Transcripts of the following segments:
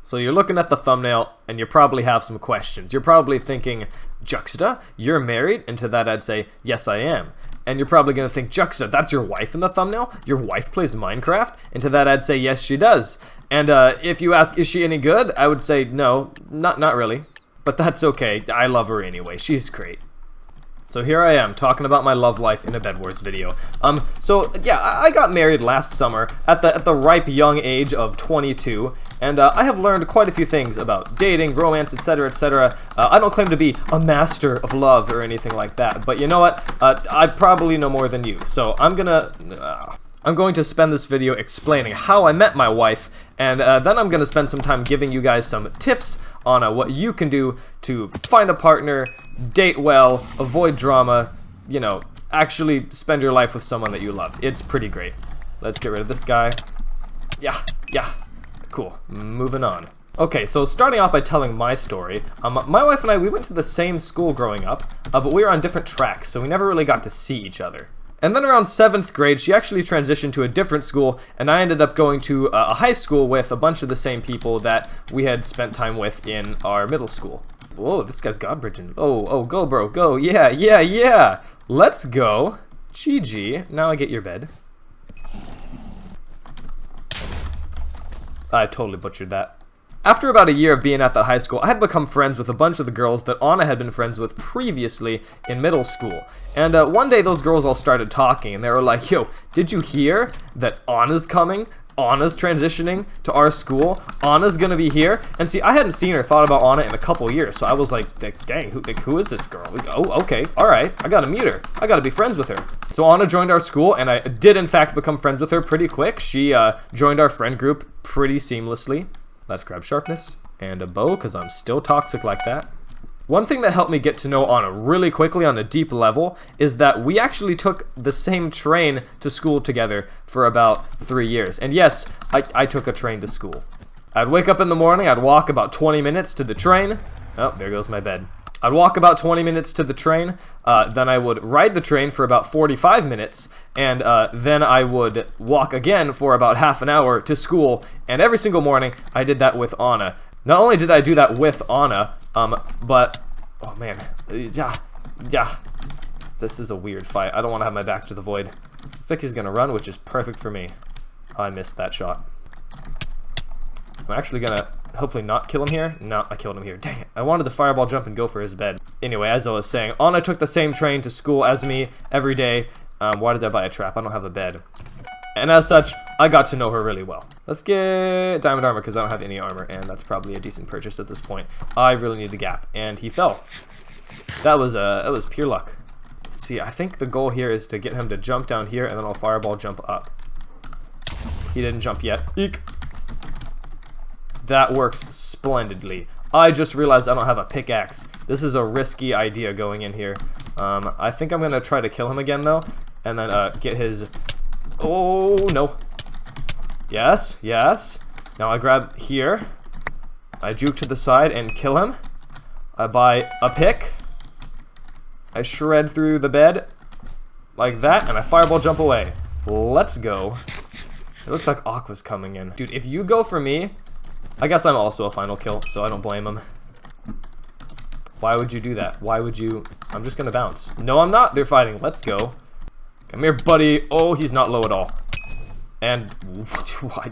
So you're looking at the thumbnail, and you probably have some questions. You're probably thinking, Juxta, you're married? And to that I'd say, yes I am. And you're probably going to think, Juxta, that's your wife in the thumbnail? Your wife plays Minecraft? And to that I'd say, yes she does. And if you ask, is she any good? I would say, no, not really. But that's okay, I love her anyway, she's great. So here I am, talking about my love life in a Bedwars video. So yeah, I got married last summer at the ripe young age of 22, and I have learned quite a few things about dating, romance, etc., etc. I don't claim to be a master of love or anything like that, but you know what? I probably know more than you, so I'm going to spend this video explaining how I met my wife, and then I'm going to spend some time giving you guys some tips on what you can do to find a partner, date well, avoid drama, you know, actually spend your life with someone that you love. It's pretty great. Let's get rid of this guy. Yeah, cool. Moving on. Okay, so starting off by telling my story, my wife and I, we went to the same school growing up, but we were on different tracks, so we never really got to see each other. And then around 7th grade, she actually transitioned to a different school, and I ended up going to a high school with a bunch of the same people that we had spent time with in our middle school. Whoa, this guy's God-bridging. Oh, go, bro, go. Yeah. Let's go. GG. Now I get your bed. I totally butchered that. After about a year of being at that high school, I had become friends with a bunch of the girls that Anna had been friends with previously in middle school. And one day those girls all started talking, and they were like, yo, did you hear that Anna's coming? Anna's transitioning to our school? Anna's gonna be here? And see, I hadn't seen or thought about Anna in a couple years, so I was like, dang, who is this girl? Oh, okay, alright, I gotta meet her. I gotta be friends with her. So Anna joined our school, and I did in fact become friends with her pretty quick. She joined our friend group pretty seamlessly. Let's grab sharpness and a bow, because I'm still toxic like that. One thing that helped me get to know Anna really quickly on a deep level is that we actually took the same train to school together for about 3 years. And yes, I took a train to school. I'd wake up in the morning, I'd walk about 20 minutes to the train. Oh, there goes my bed. I'd walk about 20 minutes to the train, then I would ride the train for about 45 minutes, and then I would walk again for about half an hour to school, and every single morning I did that with Anna. Not only did I do that with Anna, but, oh man, yeah, this is a weird fight. I don't want to have my back to the void. Looks like he's gonna run, which is perfect for me. Oh, I missed that shot. I'm actually gonna hopefully not kill him here. No, I killed him here. Dang it. I wanted to fireball jump and go for his bed. Anyway, as I was saying, Anna took the same train to school as me every day. Why did I buy a trap? I don't have a bed. And as such, I got to know her really well. Let's get diamond armor because I don't have any armor, and that's probably a decent purchase at this point. I really need a gap, and he fell. That was pure luck. Let's see, I think the goal here is to get him to jump down here, and then I'll fireball jump up. He didn't jump yet. Eek. That works splendidly. I just realized I don't have a pickaxe. This is a risky idea going in here. I think I'm gonna try to kill him again though, and then get his. Oh no! Yes. Now I grab here. I juke to the side and kill him. I buy a pick. I shred through the bed like that, and I fireball jump away. Let's go. It looks like Aqua's coming in, dude. If you go for me. I guess I'm also a final kill, so I don't blame him. Why would you do that? Why would you? I'm just gonna bounce. No, I'm not. They're fighting. Let's go. Come here, buddy. Oh, he's not low at all. And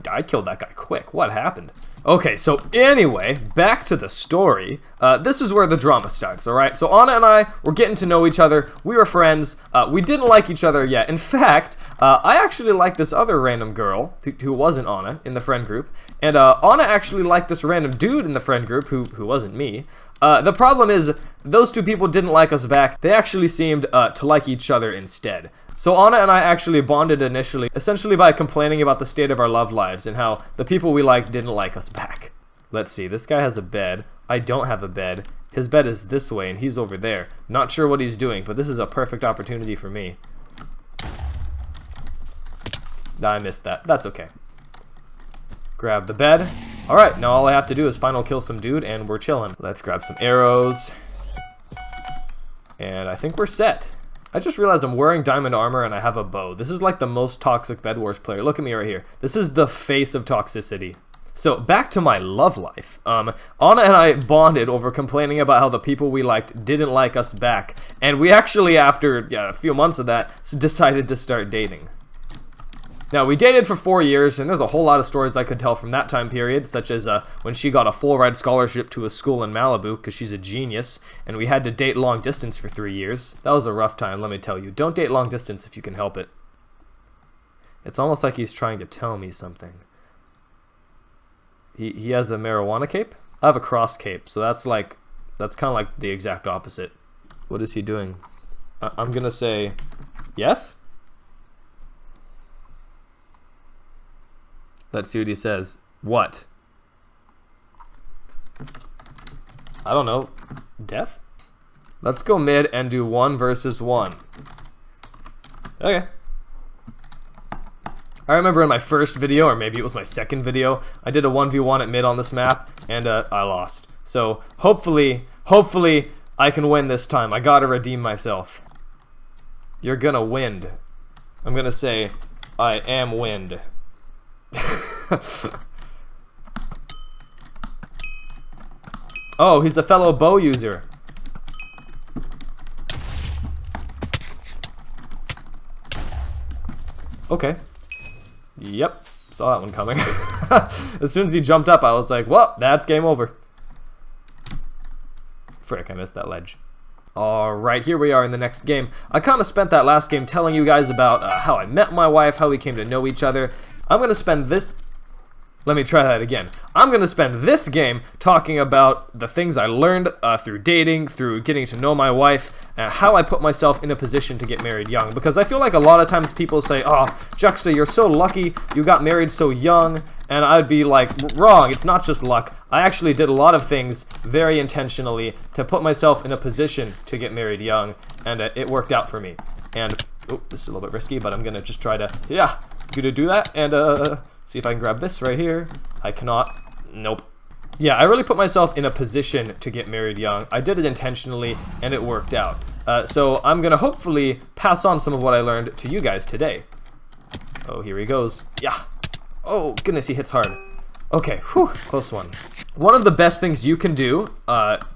I killed that guy quick. What happened? Okay, so anyway, back to the story. This is where the drama starts, alright? So Anna and I were getting to know each other. We were friends. We didn't like each other yet. In fact, I actually liked this other random girl who wasn't Anna in the friend group. And Anna actually liked this random dude in the friend group who wasn't me. The problem is, those two people didn't like us back. They actually seemed to like each other instead. So Anna and I actually bonded initially, essentially by complaining about the state of our love lives and how the people we liked didn't like us back. Let's see, this guy has a bed. I don't have a bed. His bed is this way and he's over there. Not sure what he's doing, but this is a perfect opportunity for me. Nah, I missed that. That's okay. Grab the bed. Alright, now all I have to do is final kill some dude and we're chilling. Let's grab some arrows. And I think we're set. I just realized I'm wearing diamond armor and I have a bow. This is like the most toxic Bedwars player. Look at me right here. This is the face of toxicity. So back to my love life. Anna and I bonded over complaining about how the people we liked didn't like us back, and we actually, after a few months of that, decided to start dating. Now, we dated for 4 years, and there's a whole lot of stories I could tell from that time period, such as when she got a full-ride scholarship to a school in Malibu because she's a genius, and we had to date long distance for 3 years. That was a rough time, let me tell you. Don't date long distance if you can help it. It's almost like he's trying to tell me something. He has a marijuana cape? I have a cross cape, so that's kind of like the exact opposite. What is he doing? I'm gonna say yes? Let's see what he says. What? I don't know. Death? Let's go mid and do 1 versus 1. Okay. I remember in my first video, or maybe it was my second video, I did a 1v1 at mid on this map, and I lost. So hopefully I can win this time. I gotta redeem myself. You're gonna win. I'm gonna say, I am wind. Oh, he's a fellow bow user. Okay. Yep, saw that one coming. As soon as he jumped up, I was like, well, that's game over. Frick, I missed that ledge. Alright, here we are in the next game. I kind of spent that last game telling you guys about how I met my wife, how we came to know each other. I'm going to spend this... Let me try that again. I'm going to spend this game talking about the things I learned through dating, through getting to know my wife, and how I put myself in a position to get married young. Because I feel like a lot of times people say, oh, Juxta, you're so lucky, you got married so young. And I'd be like, wrong, it's not just luck. I actually did a lot of things very intentionally to put myself in a position to get married young, and it worked out for me. And, oh, this is a little bit risky, but I'm going to just try to, do that, and see if I can grab this right here. I cannot. Nope. Yeah, I really put myself in a position to get married young. I did it intentionally, and it worked out. So I'm going to hopefully pass on some of what I learned to you guys today. Oh, here he goes. Yeah. Oh, goodness, he hits hard. Okay, whew, close one. One of the best things you can do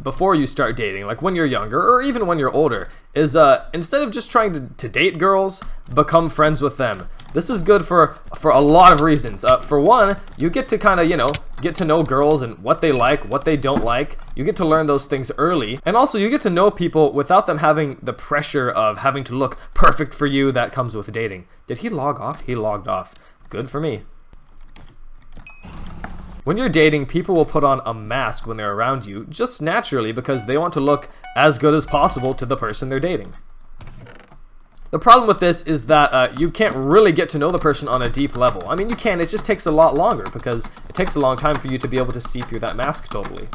before you start dating, like when you're younger or even when you're older, is instead of just trying to date girls, become friends with them. This is good for a lot of reasons. For one, you get to kind of, get to know girls and what they like, what they don't like. You get to learn those things early. And also, you get to know people without them having the pressure of having to look perfect for you that comes with dating. Did he log off? He logged off. Good for me. When you're dating, people will put on a mask when they're around you, just naturally because they want to look as good as possible to the person they're dating. The problem with this is that you can't really get to know the person on a deep level. I mean, you can, it just takes a lot longer because it takes a long time for you to be able to see through that mask totally.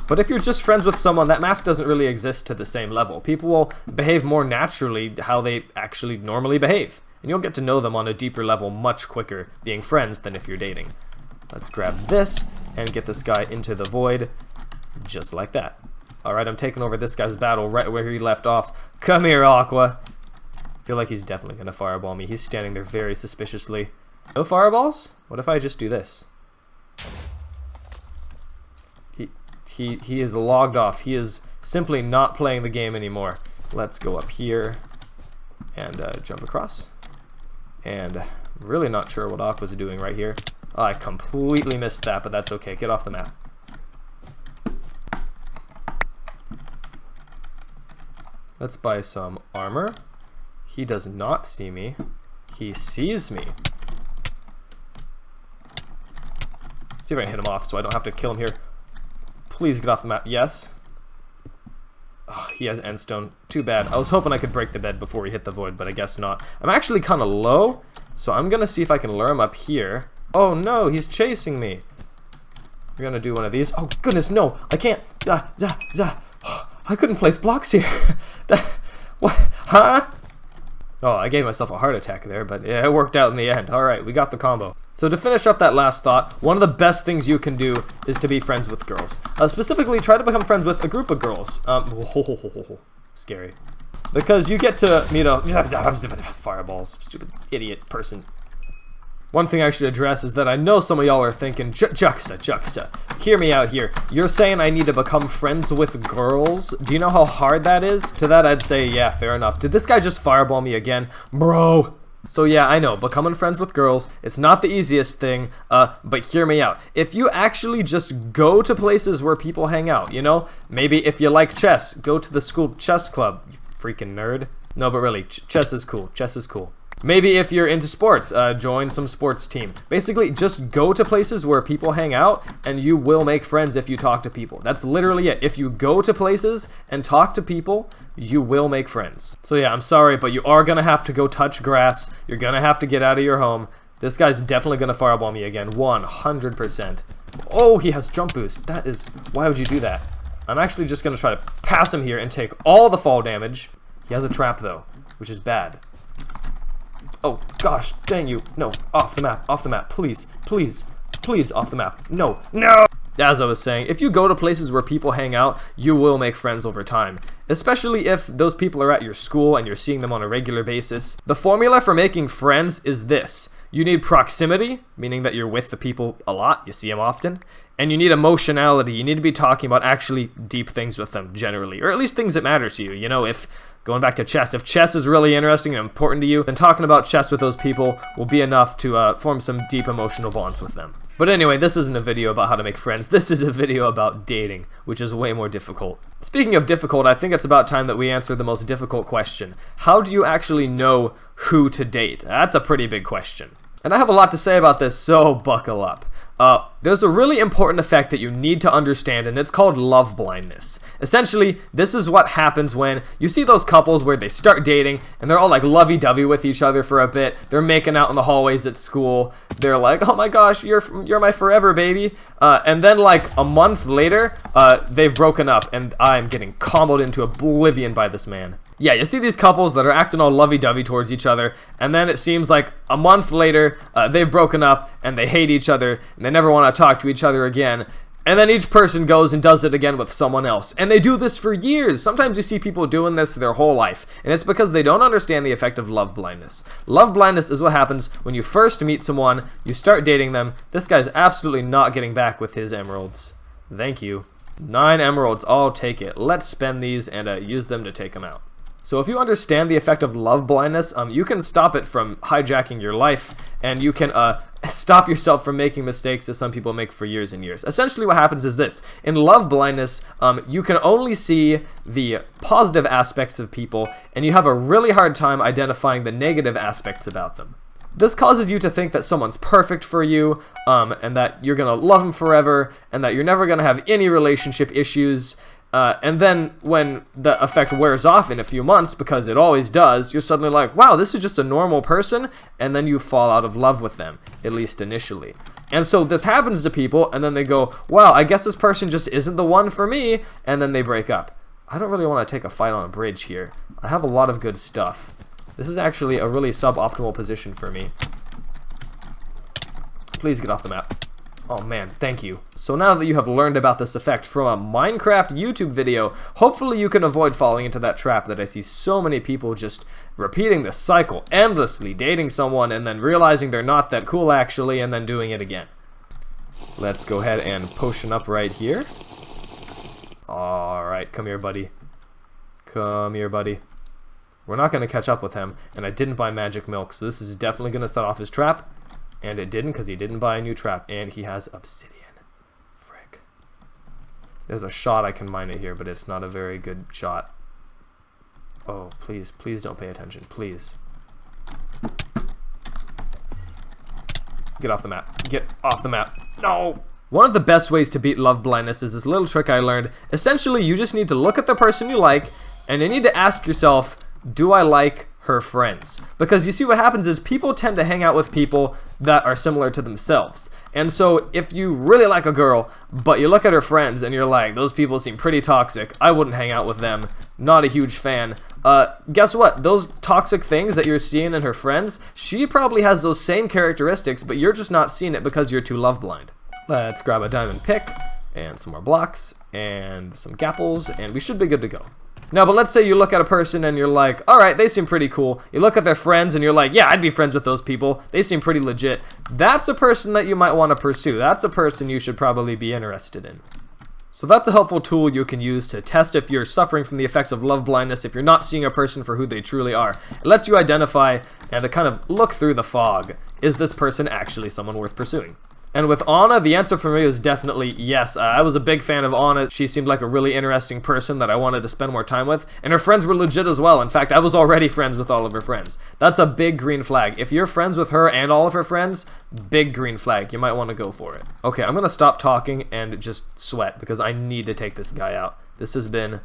But if you're just friends with someone, that mask doesn't really exist to the same level. People will behave more naturally how they actually normally behave. And you'll get to know them on a deeper level much quicker being friends than if you're dating. Let's grab this and get this guy into the void just like that. Alright, I'm taking over this guy's battle right where he left off. Come here, Aqua. I feel like he's definitely going to fireball me. He's standing there very suspiciously. No fireballs? What if I just do this? He is logged off. He is simply not playing the game anymore. Let's go up here and jump across. And really not sure what Aqua's doing right here. Oh, I completely missed that, but that's okay. Get off the map. Let's buy some armor. He does not see me. He sees me. See if I can hit him off so I don't have to kill him here. Please get off the map. Yes. Oh, he has endstone. Too bad. I was hoping I could break the bed before he hit the void, but I guess not. I'm actually kind of low, so I'm going to see if I can lure him up here. Oh no, he's chasing me. We're gonna do one of these. Oh goodness, no, I can't. I couldn't place blocks here. What? Huh? Oh, I gave myself a heart attack there, but yeah, it worked out in the end. Alright, we got the combo. So to finish up that last thought, one of the best things you can do is to be friends with girls. Specifically, try to become friends with a group of girls. Scary. Because you get to meet a... Fireballs. Stupid idiot person. One thing I should address is that I know some of y'all are thinking, Juxta, hear me out here. You're saying I need to become friends with girls? Do you know how hard that is? To that I'd say, yeah, fair enough. Did this guy just fireball me again? Bro! So yeah, I know, becoming friends with girls, it's not the easiest thing, but hear me out. If you actually just go to places where people hang out, you know? Maybe if you like chess, go to the school chess club, you freaking nerd. No, but really, chess is cool. Chess is cool. Maybe if you're into sports, join some sports team. Basically, just go to places where people hang out, and you will make friends if you talk to people. That's literally it. If you go to places and talk to people, you will make friends. So yeah, I'm sorry, but you are going to have to go touch grass. You're going to have to get out of your home. This guy's definitely going to fireball me again, 100%. Oh, he has jump boost. That is... Why would you do that? I'm actually just going to try to pass him here and take all the fall damage. He has a trap, though, which is bad. Oh, gosh, dang you. No, off the map, please, please, please, off the map. No, no! As I was saying, if you go to places where people hang out, you will make friends over time. Especially if those people are at your school and you're seeing them on a regular basis. The formula for making friends is this. You need proximity, meaning that you're with the people a lot, you see them often. And you need emotionality, you need to be talking about actually deep things with them, generally. Or at least things that matter to you. You know, if, going back to chess, if chess is really interesting and important to you, then talking about chess with those people will be enough to form some deep emotional bonds with them. But anyway, this isn't a video about how to make friends. This is a video about dating, which is way more difficult. Speaking of difficult, I think it's about time that we answer the most difficult question. How do you actually know who to date? That's a pretty big question. And I have a lot to say about this, so buckle up. There's a really important effect that you need to understand, and it's called love blindness. Essentially, this is what happens when you see those couples where they start dating, and they're all like lovey-dovey with each other for a bit. They're making out in the hallways at school. They're like, oh my gosh, you're my forever, baby. And then like a month later, they've broken up, and I'm getting comboed into oblivion by this man. Yeah, you see these couples that are acting all lovey-dovey towards each other, and then it seems like a month later, they've broken up, and they hate each other, and they never want to talk to each other again. And then each person goes and does it again with someone else. And they do this for years. Sometimes you see people doing this their whole life, and it's because they don't understand the effect of love blindness. Love blindness is what happens when you first meet someone, you start dating them. This guy's absolutely not getting back with his emeralds. Thank you. 9 emeralds, I'll take it. Let's spend these and use them to take them out. So if you understand the effect of love blindness, you can stop it from hijacking your life, and you can stop yourself from making mistakes that some people make for years and years. Essentially what happens is this. In love blindness, you can only see the positive aspects of people, and you have a really hard time identifying the negative aspects about them. This causes you to think that someone's perfect for you, and that you're going to love them forever, and that you're never going to have any relationship issues. And then when the effect wears off in a few months, because it always does, you're suddenly like, wow, this is just a normal person, and then you fall out of love with them, at least initially. And so this happens to people, and then they go, wow, I guess this person just isn't the one for me, and then they break up. I don't really want to take a fight on a bridge here. I have a lot of good stuff. This is actually a really suboptimal position for me. Please get off the map. Oh man, thank you. So now that you have learned about this effect from a Minecraft YouTube video, hopefully you can avoid falling into that trap that I see so many people just repeating this cycle endlessly, dating someone and then realizing they're not that cool actually, and then doing it again. Let's go ahead and potion up right here. Alright, come here, buddy. Come here, buddy. We're not going to catch up with him, and I didn't buy magic milk, so this is definitely going to set off his trap. And it didn't, because he didn't buy a new trap, and he has obsidian. Frick. There's a shot I can mine it here, but it's not a very good shot. Oh, please, please don't pay attention, please. Get off the map. Get off the map. No! One of the best ways to beat love blindness is this little trick I learned. Essentially, you just need to look at the person you like, and you need to ask yourself, do I like her friends? Because you see what happens is people tend to hang out with people that are similar to themselves. And so if you really like a girl, but you look at her friends and you're like, those people seem pretty toxic, I wouldn't hang out with them, not a huge fan. Guess what? Those toxic things that you're seeing in her friends, she probably has those same characteristics, but you're just not seeing it because you're too love blind. Let's grab a diamond pick and some more blocks and some gapples, and we should be good to go. Now, but let's say you look at a person and you're like, alright, they seem pretty cool. You look at their friends and you're like, yeah, I'd be friends with those people. They seem pretty legit. That's a person that you might want to pursue. That's a person you should probably be interested in. So that's a helpful tool you can use to test if you're suffering from the effects of love blindness, if you're not seeing a person for who they truly are. It lets you identify and to kind of look through the fog. Is this person actually someone worth pursuing? And with Anna, the answer for me was definitely yes. I was a big fan of Anna. She seemed like a really interesting person that I wanted to spend more time with. And her friends were legit as well. In fact, I was already friends with all of her friends. That's a big green flag. If you're friends with her and all of her friends, big green flag. You might want to go for it. Okay, I'm going to stop talking and just sweat because I need to take this guy out. This has been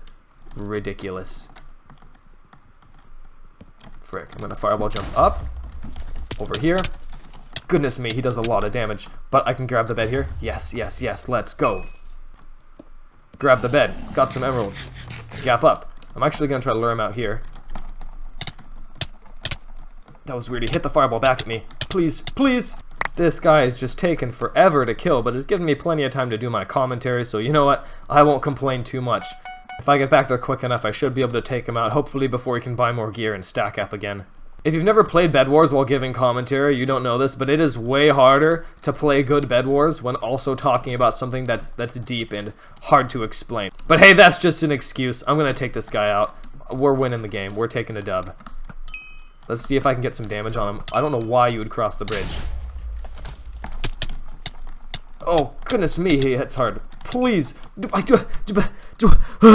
ridiculous. Frick. I'm going to fireball jump up. Over here. Goodness me, he does a lot of damage. But I can grab the bed here. Yes, yes, yes. Let's go. Grab the bed. Got some emeralds. Gap up. I'm actually going to try to lure him out here. That was weird. He hit the fireball back at me. Please, please. This guy is just taking forever to kill, but it's given me plenty of time to do my commentary, so you know what? I won't complain too much. If I get back there quick enough, I should be able to take him out, hopefully before he can buy more gear and stack up again. If you've never played Bedwars while giving commentary, you don't know this, but it is way harder to play good Bedwars when also talking about something that's deep and hard to explain. But hey, that's just an excuse. I'm going to take this guy out. We're winning the game. We're taking a dub. Let's see if I can get some damage on him. I don't know why you would cross the bridge. Oh, goodness me, he hits hard. Please.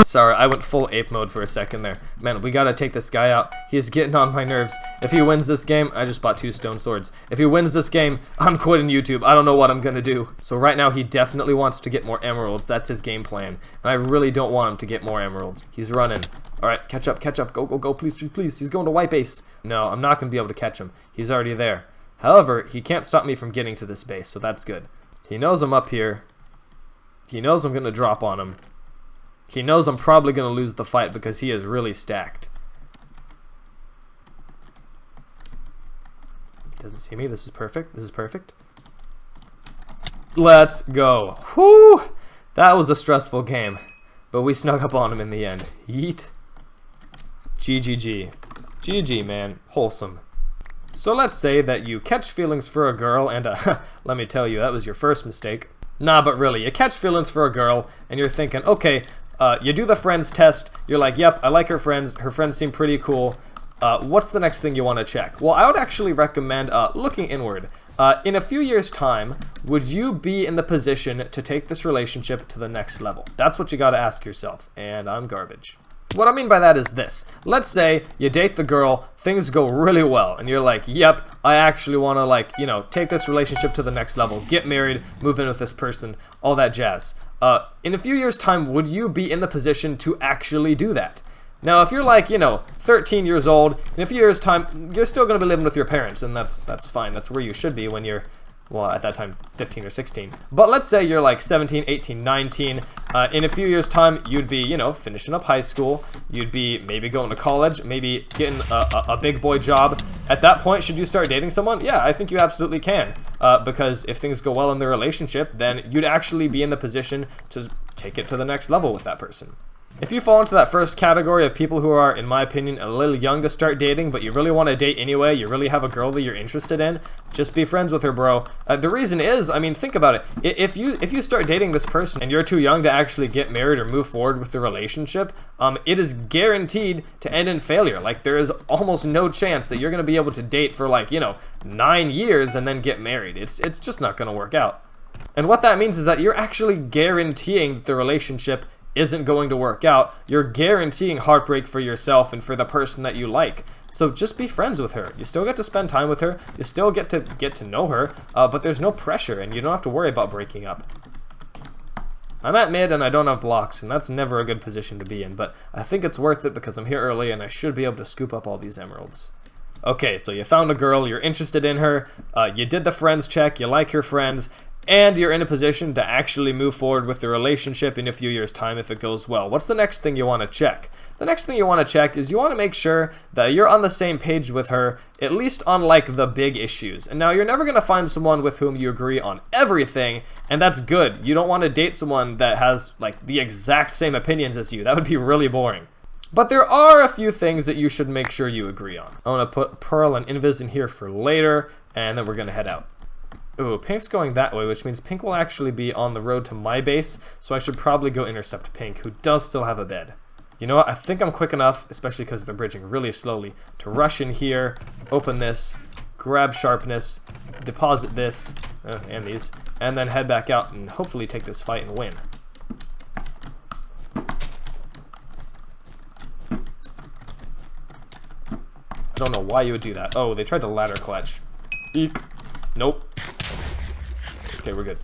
Sorry, I went full ape mode for a second there. Man, we gotta take this guy out. He is getting on my nerves. If he wins this game, I just bought 2 stone swords. If he wins this game, I'm quitting YouTube. I don't know what I'm gonna do. So right now, he definitely wants to get more emeralds. That's his game plan. And I really don't want him to get more emeralds. He's running. Alright, catch up, catch up. Go, go, go. Please, please, please. He's going to white base. No, I'm not gonna be able to catch him. He's already there. However, he can't stop me from getting to this base, so that's good. He knows I'm up here. He knows I'm going to drop on him. He knows I'm probably going to lose the fight because he is really stacked. He doesn't see me. This is perfect. This is perfect. Let's go. Whew! That was a stressful game. But we snuck up on him in the end. Yeet. GGG. GG, man. Wholesome. So let's say that you catch feelings for a girl and let me tell you, that was your first mistake. Nah, but really, you catch feelings for a girl and you're thinking, okay, you do the friends test. You're like, yep, I like her friends. Her friends seem pretty cool. What's the next thing you want to check? Well, I would actually recommend looking inward. In a few years' time, would you be in the position to take this relationship to the next level? That's what you got to ask yourself, and I'm garbage. What I mean by that is this. Let's say you date the girl, things go really well, and you're like, yep, I actually want to, like, you know, take this relationship to the next level, get married, move in with this person, all that jazz. In a few years' time, would you be in the position to actually do that? Now, if you're like, you know, 13 years old, in a few years' time, you're still going to be living with your parents, and that's fine. That's where you should be when you're, well, at that time, 15 or 16. But let's say you're like 17, 18, 19. In a few years' time, you'd be, you know, finishing up high school. You'd be maybe going to college, maybe getting a big boy job. At that point, should you start dating someone? Yeah, I think you absolutely can. Because if things go well in the relationship, then you'd actually be in the position to take it to the next level with that person. If you fall into that first category of people who are, in my opinion, a little young to start dating, but you really want to date anyway, you really have a girl that you're interested in, just be friends with her, bro. The reason is, I mean, think about it. If you start dating this person and you're too young to actually get married or move forward with the relationship, it is guaranteed to end in failure. Like, there is almost no chance that you're going to be able to date for, like, you know, 9 years and then get married. It's just not going to work out. And what that means is that you're actually guaranteeing that the relationship isn't going to work out. You're guaranteeing heartbreak for yourself and for the person that you like. So just be friends with her. You still get to spend time with her. You still get to know her, but there's no pressure and you don't have to worry about breaking up. I'm at mid and I don't have blocks, and that's never a good position to be in, but I think it's worth it because I'm here early and I should be able to scoop up all these emeralds. Okay, so you found a girl, you're interested in her, you did the friends check, you like her friends, and you're in a position to actually move forward with the relationship in a few years' time if it goes well. What's the next thing you want to check? The next thing you want to check is you want to make sure that you're on the same page with her, at least on like the big issues. And now you're never going to find someone with whom you agree on everything, and that's good. You don't want to date someone that has like the exact same opinions as you. That would be really boring. But there are a few things that you should make sure you agree on. I'm going to put Pearl and Invis in here for later, and then we're going to head out. Ooh, Pink's going that way, which means Pink will actually be on the road to my base, so I should probably go intercept Pink, who does still have a bed. You know what? I think I'm quick enough, especially because they're bridging really slowly, to rush in here, open this, grab sharpness, deposit this, and these, and then head back out and hopefully take this fight and win. I don't know why you would do that. Oh, they tried to ladder clutch. Eek. Nope. Okay, we're good.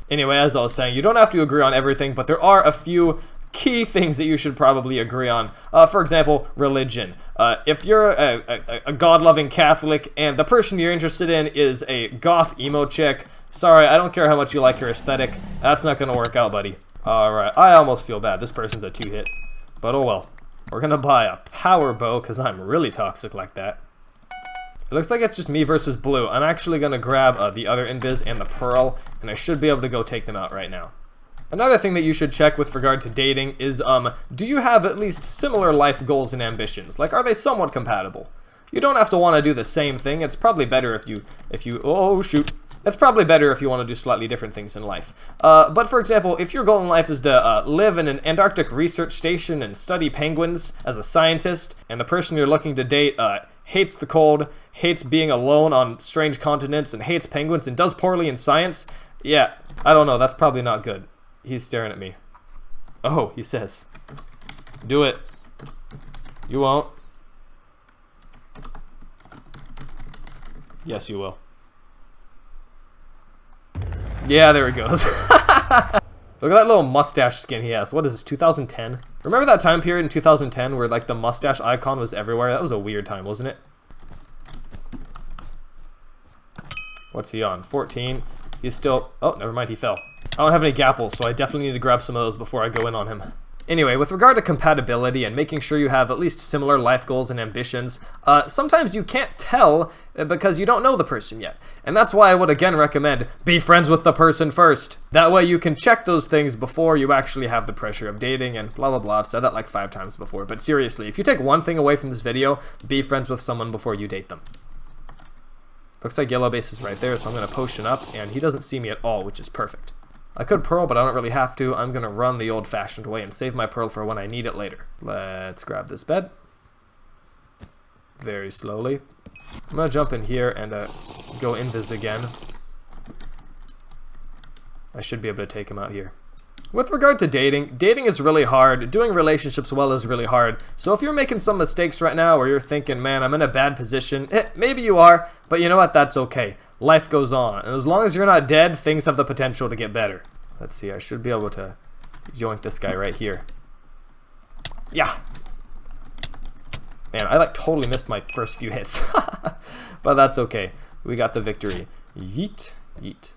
Anyway, as I was saying, you don't have to agree on everything, but there are a few key things that you should probably agree on. For example, religion. If you're a God-loving Catholic and the person you're interested in is a goth emo chick, sorry, I don't care how much you like her aesthetic. That's not going to work out, buddy. Alright, I almost feel bad. This person's a 2-hit. But oh well. We're going to buy a power bow because I'm really toxic like that. It looks like it's just me versus blue. I'm actually going to grab the other Invis and the Pearl, and I should be able to go take them out right now. Another thing that you should check with regard to dating is, do you have at least similar life goals and ambitions? Like, are they somewhat compatible? You don't have to want to do the same thing. It's probably better if you, oh shoot. It's probably better if you want to do slightly different things in life. But for example, if your goal in life is to live in an Antarctic research station and study penguins as a scientist, and the person you're looking to date hates the cold, hates being alone on strange continents, and hates penguins, and does poorly in science, yeah, I don't know, that's probably not good. He's staring at me. Oh, he says, do it. You won't. Yes, you will. Yeah, there he goes. Look at that little mustache skin he has. What is this, 2010? Remember that time period in 2010 where like the mustache icon was everywhere? That was a weird time, wasn't it? What's he on? 14. He's still... Oh, never mind, he fell. I don't have any gapples, so I definitely need to grab some of those before I go in on him. Anyway, with regard to compatibility and making sure you have at least similar life goals and ambitions, sometimes you can't tell because you don't know the person yet. And that's why I would again recommend be friends with the person first. That way you can check those things before you actually have the pressure of dating and blah blah blah. I've said that like 5 times before, but seriously, if you take one thing away from this video, be friends with someone before you date them. Looks like yellow base is right there, so I'm going to potion up, and he doesn't see me at all, which is perfect. I could Pearl, but I don't really have to. I'm going to run the old-fashioned way and save my Pearl for when I need it later. Let's grab this bed. Very slowly. I'm going to jump in here and go invis again. I should be able to take him out here. With regard to dating is really hard. Doing relationships well is really hard. So if you're making some mistakes right now or you're thinking, man, I'm in a bad position, maybe you are, but you know what? That's okay. Life goes on. And as long as you're not dead, things have the potential to get better. Let's see, I should be able to yoink this guy right here. Yeah. Man, I like totally missed my first few hits. But that's okay. We got the victory. Yeet. Yeet.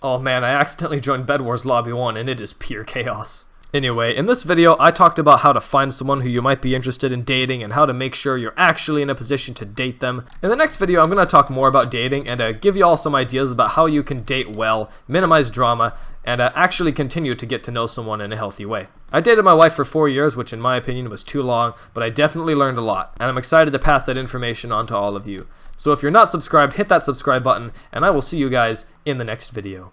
Oh man, I accidentally joined Bedwars Lobby 1 and it is pure chaos. Anyway, in this video, I talked about how to find someone who you might be interested in dating and how to make sure you're actually in a position to date them. In the next video, I'm going to talk more about dating and give you all some ideas about how you can date well, minimize drama, and actually continue to get to know someone in a healthy way. I dated my wife for 4 years, which in my opinion was too long, but I definitely learned a lot, and I'm excited to pass that information on to all of you. So if you're not subscribed, hit that subscribe button, and I will see you guys in the next video.